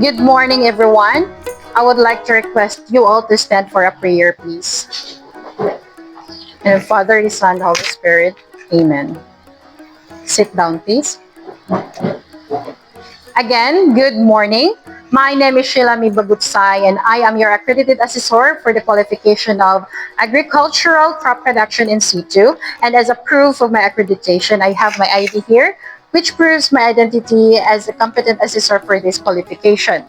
Good morning, everyone. I would like to request you all to stand for a prayer, please. In the Father, the Son, the Holy Spirit. Amen. Sit down, please. Again, good morning. My name is Sheila Mibagutsay, and I am your accredited assessor for the qualification of agricultural crop production in situ. And as a proof of my accreditation, I have my ID here, which proves my identity as a competent assessor for this qualification.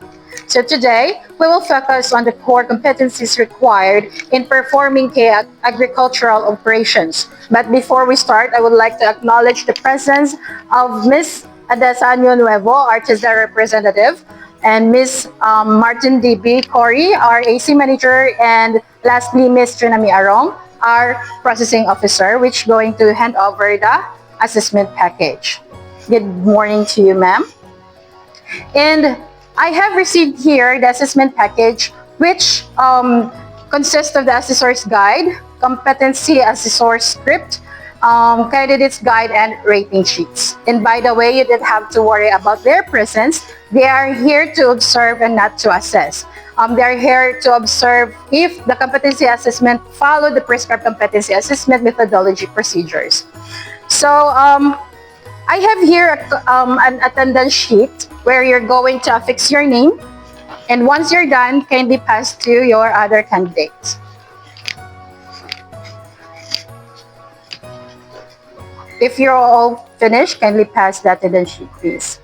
So today, we will focus on the core competencies required in performing agricultural operations. But before we start, I would like to acknowledge the presence of Ms. Adasanyo Nuevo, our TISDA representative, and Ms. Martin D.B. Corey, our AC manager, and lastly, Ms. Trinami Arong, our processing officer, which going to hand over the assessment package. Good morning to you, ma'am. And I have received here the assessment package, which consists of the assessor's guide, competency assessor script, candidate's guide, and rating sheets. And by the way, you didn't have to worry about their presence. They are here to observe and not to assess. They are here to observe if the competency assessment followed the prescribed competency assessment methodology procedures. So I have here an attendance sheet where you're going to affix your name. And once you're done, kindly pass to your other candidates. If you're all finished, kindly pass the attendance sheet, please.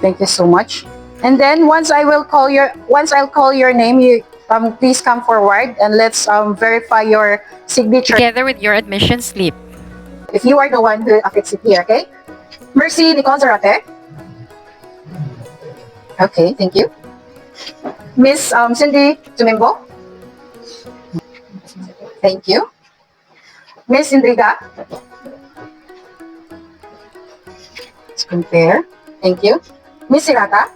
Thank you so much. And then once I'll call your name, you please come forward and let's verify your signature together with your admission slip. if you are the one who affixed it here, okay? Mercy Nicole Zarate. Okay, thank you. Miss Cindy Tumimbo. Thank you. Miss Indriga. Let's compare. Thank you. Miss Hirata.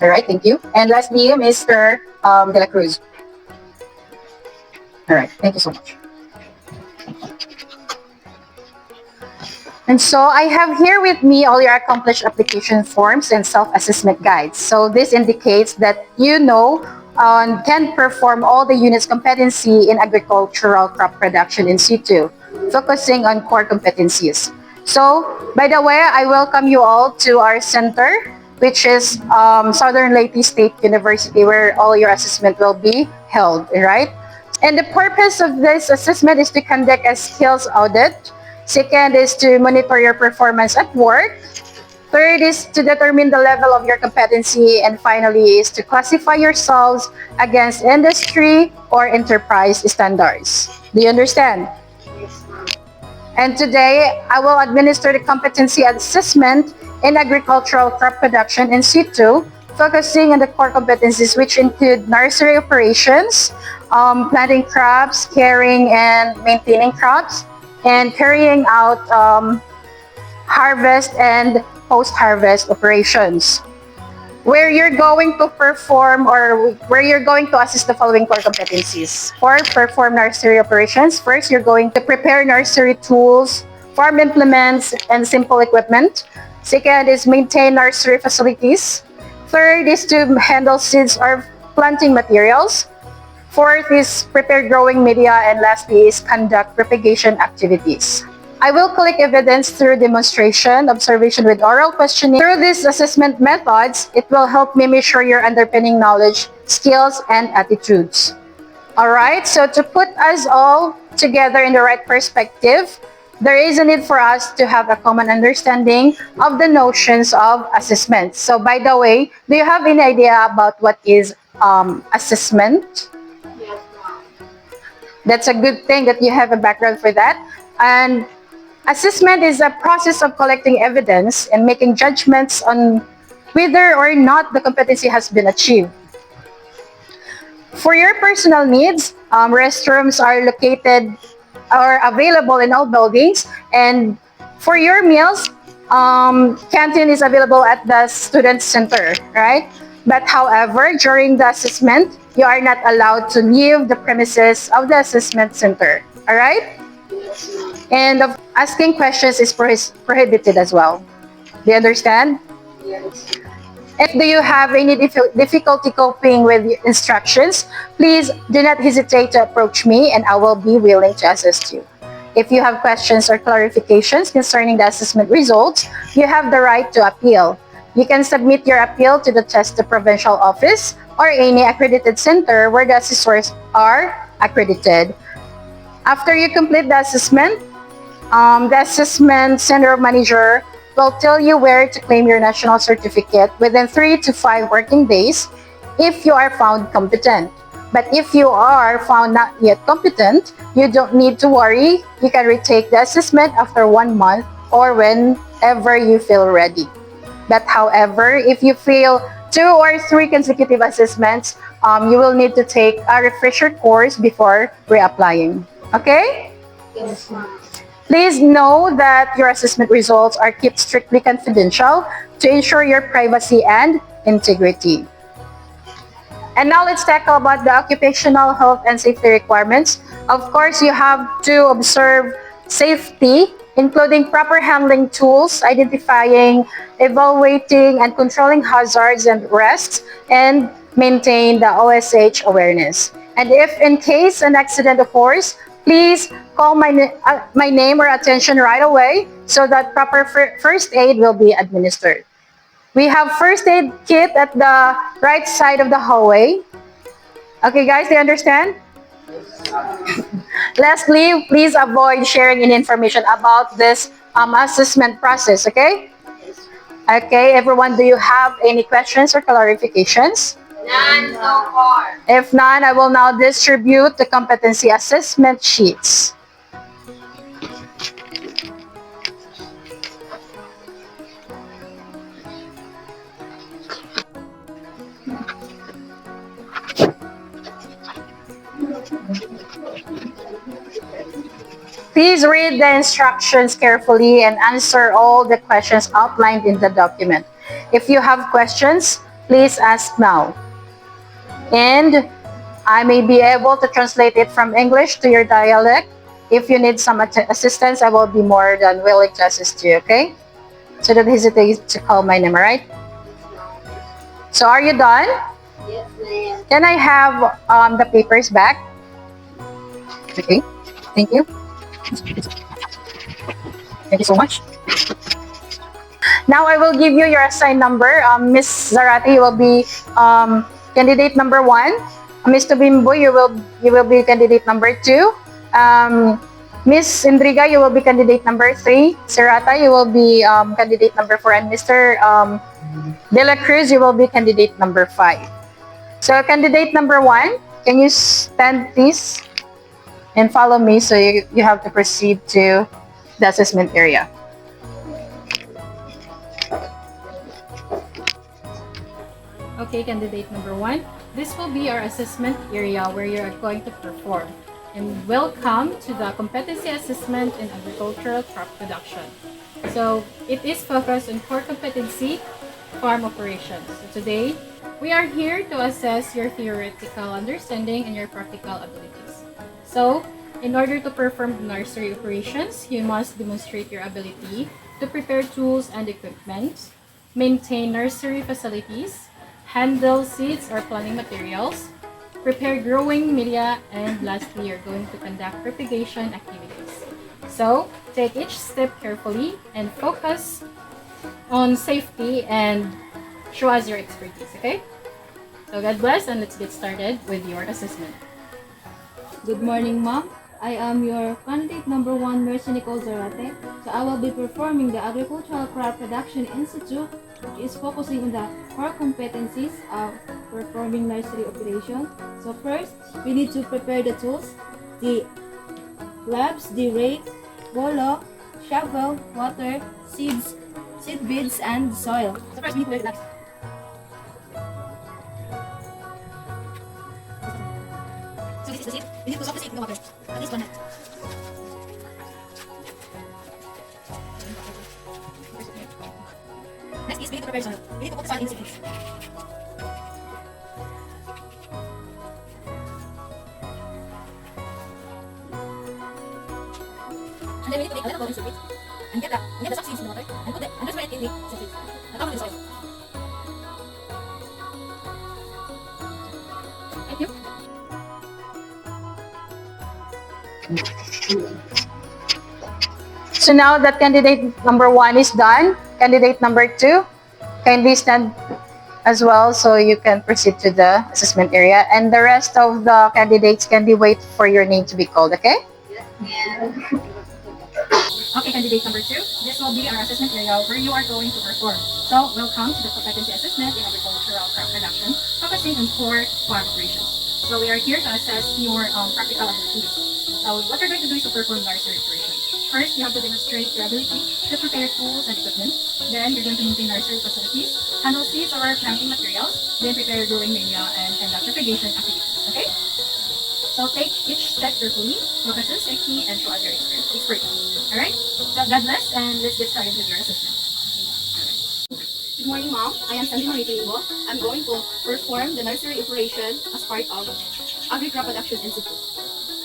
All right, thank you. And lastly, Mr. De La Cruz. All right, thank you so much. And so I have here with me all your accomplished application forms and self-assessment guides. So this indicates that you know can perform all the units competency in agricultural crop production in situ, focusing on core competencies. So, by the way, I welcome you all to our center, which is Southern Leyte State University, where all your assessment will be held, right? And the purpose of this assessment is to conduct a skills audit. Second is to monitor your performance at work. Third is to determine the level of your competency. And finally is to classify yourselves against industry or enterprise standards. Do you understand? And today, I will administer the competency assessment in agricultural crop production in situ, focusing on the core competencies which include nursery operations, planting crops, caring and maintaining crops, and carrying out harvest and post-harvest operations. Where you're going to perform or where you're going to assist the following core competencies. For perform nursery operations, first you're going to prepare nursery tools, farm implements, and simple equipment. Second is maintain nursery facilities. Third is to handle seeds or planting materials. Fourth is prepare growing media, and lastly is conduct propagation activities. I will collect evidence through demonstration, observation with oral questioning. Through these assessment methods, it will help me measure your underpinning knowledge, skills, and attitudes. Alright, so to put us all together in the right perspective, there is a need for us to have a common understanding of the notions of assessment. So by the way, do you have any idea about what is assessment? That's a good thing that you have a background for that. And assessment is a process of collecting evidence and making judgments on whether or not the competency has been achieved. For your personal needs, restrooms are located or available in all buildings. And for your meals, canteen is available at the student center, right? But however, during the assessment, you are not allowed to leave the premises of the assessment center. All right? And asking questions is prohibited as well. Do you understand? If do you have any difficulty coping with instructions, please do not hesitate to approach me and I will be willing to assist you. If you have questions or clarifications concerning the assessment results, you have the right to appeal. You can submit your appeal to the test the provincial office or any accredited center where the assessors are accredited. After you complete the assessment center manager will tell you where to claim your national certificate within 3 to 5 working days if you are found competent. But if you are found not yet competent, you don't need to worry. You can retake the assessment after 1 month or whenever you feel ready. But however, if you fail 2 or 3 consecutive assessments, you will need to take a refresher course before reapplying. Okay? Yes, ma'am. Please know that your assessment results are kept strictly confidential to ensure your privacy and integrity. And now let's tackle about the occupational health and safety requirements. Of course, you have to observe safety, including proper handling tools, identifying, evaluating, and controlling hazards and risks, and maintain the OSH awareness. And if in case an accident occurs, please call my name or attention right away so that proper first aid will be administered. We have first aid kit at the right side of the hallway. Okay, guys, do you understand? Lastly, please avoid sharing any information about this assessment process, okay? Okay, everyone, do you have any questions or clarifications? None so far. If none, I will now distribute the competency assessment sheets. Please read the instructions carefully and answer all the questions outlined in the document. If you have questions, please ask now. And I may be able to translate it from English to your dialect. If you need some assistance, I will be more than willing to assist you, okay? So don't hesitate to call my name, all right? So are you done? Yes, ma'am. Can I have the papers back? Okay, thank you. Thank you so much. Now I will give you your assigned number. Miss Zarate, you will be candidate number 1. Miss Tobimbo, you will be candidate number 2. Miss Indriga, you will be candidate number 3. Serata, you will be candidate number 4. And Mr. De La Cruz, you will be candidate number 5. So candidate number 1, can you stand please and follow me so you have to proceed to the assessment area. Okay, candidate number 1. This will be our assessment area where you are going to perform. And welcome to the competency assessment in agricultural crop production. So it is focused on core competency, farm operations. So today, we are here to assess your theoretical understanding and your practical abilities. So, in order to perform the nursery operations, you must demonstrate your ability to prepare tools and equipment, maintain nursery facilities, handle seeds or planting materials, prepare growing media, and lastly, you're going to conduct propagation activities. So, take each step carefully and focus on safety and show us your expertise, okay? So God bless and let's get started with your assessment. Good morning, ma'am. I am your candidate number 1, Mercy Nicole Zarate. So I will be performing the Agricultural Crop Production Institute, which is focusing on the core competencies of performing nursery operation. So first, we need to prepare the tools, the gloves, the rake, bolo, shovel, water, seeds, seed beads, and soil. So first, we need to prepare the gloves. So this is the seed. We need to soak the seed in the water. At least 1 night. Next is we need to prepare soil. We need to put soil in seeds. And then we need to take a little bit of it and get the substance in the water and put it and transfer it in the substance. And cover the soil. Thank you. So now that candidate number 1 is done, candidate number 2, kindly stand as well so you can proceed to the assessment area. And the rest of the candidates, kindly wait for your name to be called, okay? Yes, ma'am. Okay, candidate number 2. This will be our assessment area where you are going to perform. So, welcome to the competency assessment in agricultural crop production, focusing on core farm operations. So, we are here to assess your practical abilities. So, what you're going to do is to perform nursery operations. First, you have to demonstrate your ability to prepare tools and equipment. Then, you're going to maintain nursery facilities, handle seeds or planting materials, then prepare growing media and conduct irrigation activities. Okay? So take each step carefully, focus on safety, and show us your expertise. Alright? So God bless, and let's get started with your assessment. Good morning, Mom. I am Sandy Marie Tinigo. I'm going to perform the nursery operation as part of Agri-Crop Production Institute.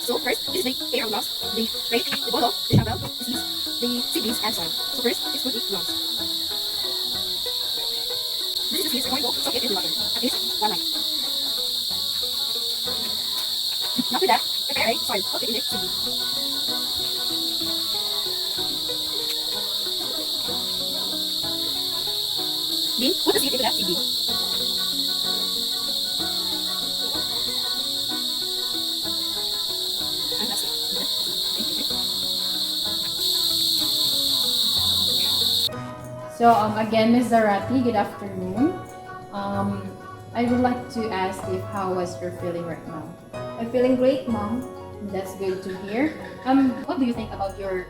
So first is the care of gloves, the rake, the bottle, the shovel, the seeds, the seedlings, and soil. So first is put the gloves. This is the seeds. We're going to soak it in the water, at least 1 night. After that, prepare a soil. Put it in the seedling. Then put the seed into that seedling. And that's it. Thank you. So again, Ms. Zarati, good afternoon. I would like to ask if how was your feeling right now? I'm feeling great, Mom. That's good to hear. What do you think about your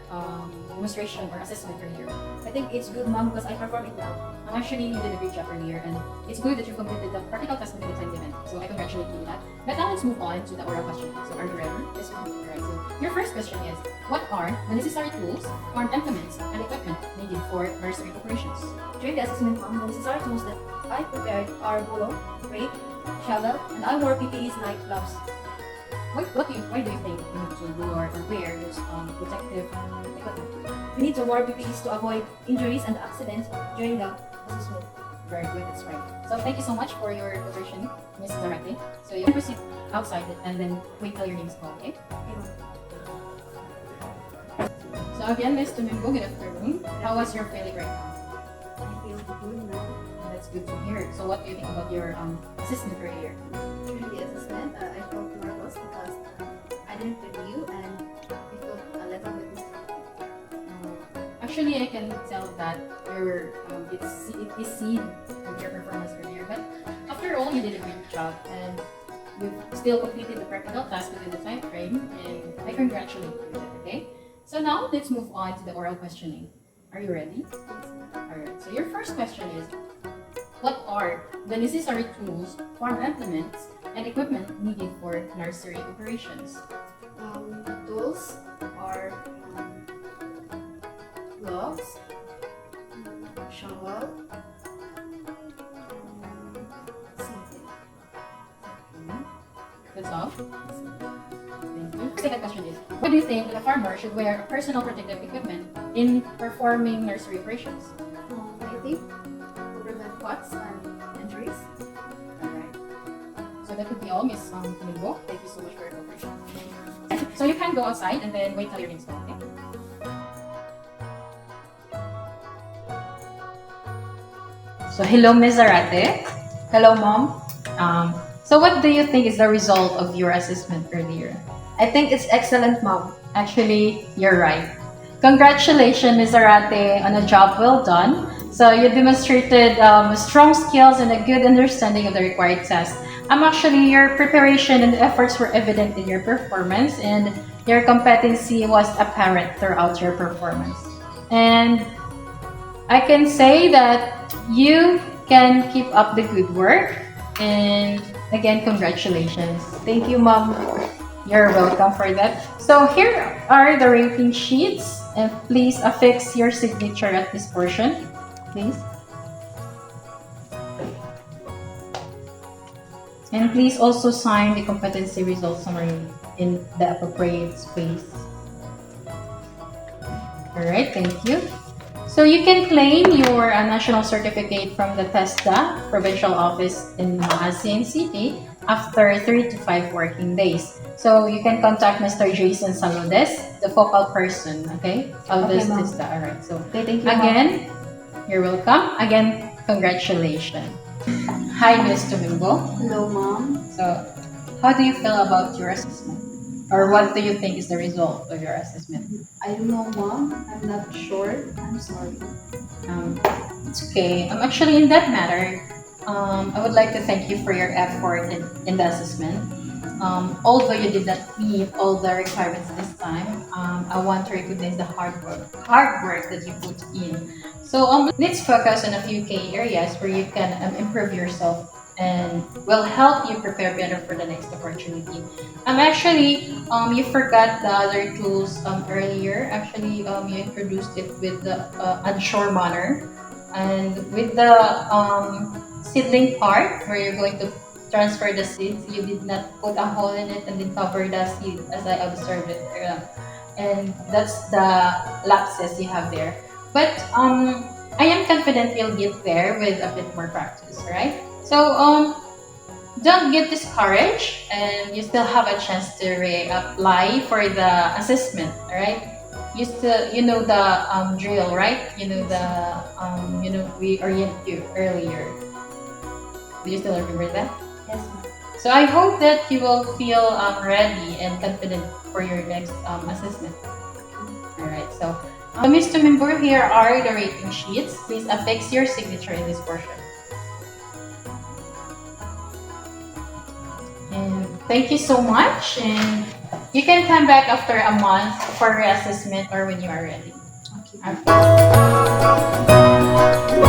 demonstration or assessment earlier? I think it's good, Mom, because I perform it now. Actually, you did a great job earlier, and it's good that you completed the practical test within the time given. So I congratulate you on that. But now let's move on to the oral question. So are you ready? Yes, ma'am. Alright. So your first question is, what are the necessary tools, farm implements, and equipment needed for nursery operations? During the assessment, Mom, the necessary tools that I prepared are bolo, rake, shovel, and I wore PPEs like gloves. Why do you think you need to do or wear those protective equipment? We need to wear PPEs to avoid injuries and accidents during the assessment. Very good, that's right. So thank you so much for your cooperation, Ms. Zarate. So you can proceed outside and then wait till your name is called, okay? So again, Ms. Domingo, good afternoon. How was your feeling right now? I feel good now. That's good to hear. So what do you think about your assessment earlier? During the assessment, I felt nervous because I didn't review and I felt a little bit distracted. Actually, I can tell that your it is seen with your performance earlier. But after all, you did a great job and you still completed the practical task within the time frame. And I congratulate you with that. Okay. So now let's move on to the oral questioning. Are you ready? Alright. So your first question is, what are the necessary tools, farm implements, and equipment needed for nursery operations? The tools are gloves, shovel, seed. That's all. Thank you. Second question is, what do you think that a farmer should wear personal protective equipment in performing nursery operations? I think to prevent cuts and injuries. Alright. So that would be all, Miss Domingo. Thank you so much for your cooperation. So you can go outside and then wait till your name's called, okay? So hello, Ms. Zarate. Hello, Mom. So what do you think is the result of your assessment earlier? I think it's excellent, Mom. Actually, you're right. Congratulations, Ms. Zarate, on a job well done. So you demonstrated strong skills and a good understanding of the required test. Actually, your preparation and efforts were evident in your performance, and your competency was apparent throughout your performance. And I can say that you can keep up the good work. And again, congratulations. Thank you, Mom. You're welcome for that. So here are the rating sheets, and please affix your signature at this portion, please. And please also sign the competency results summary in the appropriate space. Alright, thank you. So you can claim your national certificate from the TESDA provincial office in Maasin City after 3 to 5 working days. So you can contact Mr. Jason Saludes, the focal person, okay, of Okay, this ma'am. TESDA. Alright, so Okay, thank you, ma'am. again, you're welcome. Again, congratulations. Hi, Ms. Tumimbo. Hello, ma'am. So, how do you feel about your assessment? Or what do you think is the result of your assessment? I don't know, ma'am. I'm not sure. I'm sorry. Um, it's okay. Actually, in that matter, I would like to thank you for your effort in the assessment. Although you did not meet all the requirements this time, I want to recognize the hard work that you put in. So let's focus on a few key areas where you can improve yourself and will help you prepare better for the next opportunity. You forgot the other tools earlier. You introduced it with the unsure manner and with the seedling part where you're going to transfer the seeds. You did not put a hole in it and then cover the seed as I observed it. And that's the lapses you have there. But I am confident you'll get there with a bit more practice, right? So don't get discouraged, and you still have a chance to reapply for the assessment. All right. You know the drill, right? You know the we orient you earlier. Do you still remember that? Yes, ma'am. So I hope that you will feel ready and confident for your next assessment. All right. So, Mr. Member, here are the rating sheets. Please affix your signature in this portion. And thank you so much. And you can come back after a month for reassessment or when you are ready. Okay. Okay.